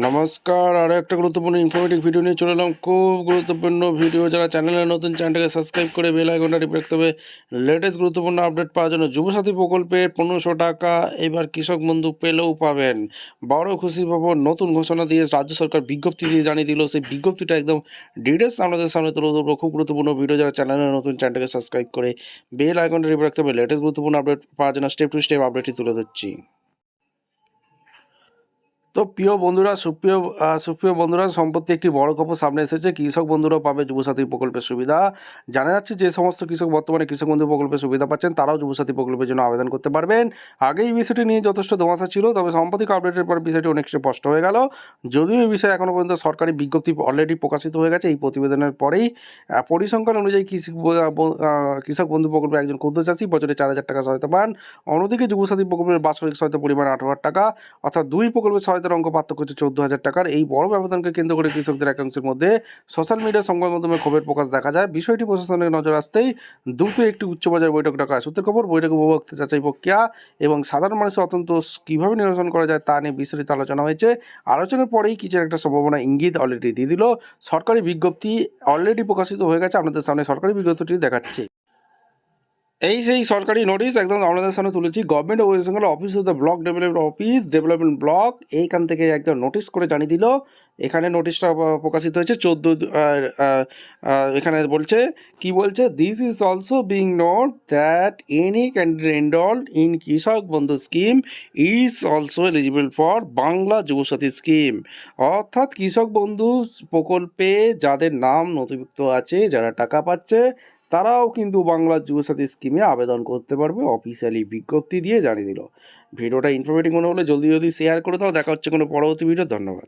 নমস্কার, আরও একটা গুরুত্বপূর্ণ ইনফরমেটিভ ভিডিও নিয়ে চলে এলাম। খুব গুরুত্বপূর্ণ ভিডিও। যারা চ্যানেলে নতুন, চ্যানেলটাকে সাবস্ক্রাইব করে বেল আইকনটা টিপে রাখতে হবে লেটেস্ট গুরুত্বপূর্ণ আপডেট পাওয়ার জন্য। যুবসাথী প্রকল্পের 1500 টাকা এবার কৃষক বন্ধু পেলেও পাবেন। বড় খুশি খবর, নতুন ঘোষণা দিয়ে রাজ্য সরকার বিজ্ঞপ্তি দিয়ে জানিয়ে দিল। সেই বিজ্ঞপ্তিটা একদম ডিটেলস আপনাদের সামনে তুলে ধরবো। খুব গুরুত্বপূর্ণ ভিডিও। যারা চ্যানেলে নতুন, চ্যানেলটাকে সাবস্ক্রাইব করে বেল আইকনটা টিপে রাখতে হবে লেটেস্ট গুরুত্বপূর্ণ আপডেট পাওয়ার জন্য। স্টেপ টু স্টেপ আপডেটটি তুলে ধরছি। তো প্রিয় বন্ধুরা, সুপ্রিয় বন্ধুরা, সম্প্রতি একটি বড় খবর সামনে এসেছে। কৃষক বন্ধুরাও পাবে যুবসাথী প্রকল্পের সুবিধা। জানা যাচ্ছে যে সমস্ত কৃষক বর্তমানে কৃষক বন্ধু প্রকল্পের সুবিধা পাচ্ছেন তারাও যুবসাথী প্রকল্পের জন্য আবেদন করতে পারবেন। আগে এই বিষয়টি নিয়ে যথেষ্ট ধোঁয়াশা ছিল, তবে সাম্প্রতিক আপডেটের পর বিষয়টি অনেক স্পষ্ট হয়ে গেল। যদিও এই বিষয়ে এখনও পর্যন্ত সরকারি বিজ্ঞপ্তি অলরেডি প্রকাশিত হয়ে গেছে। এই প্রতিবেদনের পরেই পরিসংখ্যান অনুযায়ী কৃষক বন্ধু প্রকল্পে একজন ক্ষুদ্র চাষি বছরে 4,000 টাকা সহায়তা পান। অন্যদিকে যুবসাথী প্রকল্পের বাৎসরিক সহায়তা পরিমাণ 18,000 টাকা, অর্থাৎ দুই প্রকল্পের সহায়তার অঙ্ক পার্থক্য হচ্ছে 14,000 টাকার। এই বড় ব্যবধানকে কেন্দ্র করে কৃষকদের একাংশের মধ্যে সোশ্যাল মিডিয়া সংবাদ মাধ্যমে ক্ষোভের প্রকাশ দেখা যায়। বিষয়টি প্রশাসনের নজর আসতেই দ্রুত একটি উচ্চ পর্যায়ের বৈঠক ডাকা হয়। সূত্রের খবর, বৈঠকে উপভোক্তা যাচাই প্রক্রিয়া এবং সাধারণ মানুষের অত্যন্ত কীভাবে নিরসন করা যায় তা নিয়ে বিস্তারিত আলোচনা হয়েছে। আলোচনার পরেই কিছু একটা সম্ভাবনা ইঙ্গিত অলরেডি দিয়ে দিল। সরকারি বিজ্ঞপ্তি অলরেডি প্রকাশিত হয়ে গেছে, আপনাদের সামনে সরকারি বিজ্ঞপ্তিটি দেখাচ্ছি। এই সেই সরকারি নোটিশ একদম আপনাদের সামনে তুলেছি। Government of West Bengal office of the block development block এইখান থেকে একদম নোটিশ করে জানিয়ে দিল। এখানে নোটিশটা প্রকাশিত হয়েছে 14। এখানে বলছে, কি বলছে, this is also being note that any candidate enrolled in কৃষক বন্ধু scheme is also eligible for Bangla Yuvasathi scheme. অর্থাৎ কৃষক বন্ধু প্রকল্পে যাদের নাম নথিভুক্ত আছে, যারা টাকা পাচ্ছে, তারাও কিন্তু বাংলা যুবসাথী স্কিমে আবেদন করতে পারবে। অফিসিয়ালি বিজ্ঞপ্তি দিয়ে জানিয়ে দিল। ভিডিওটা ইনফরমেটিভ মনে হলে জলদি শেয়ার করে দাও। দেখা হচ্ছে কোনো পরবর্তী ভিডিও। ধন্যবাদ।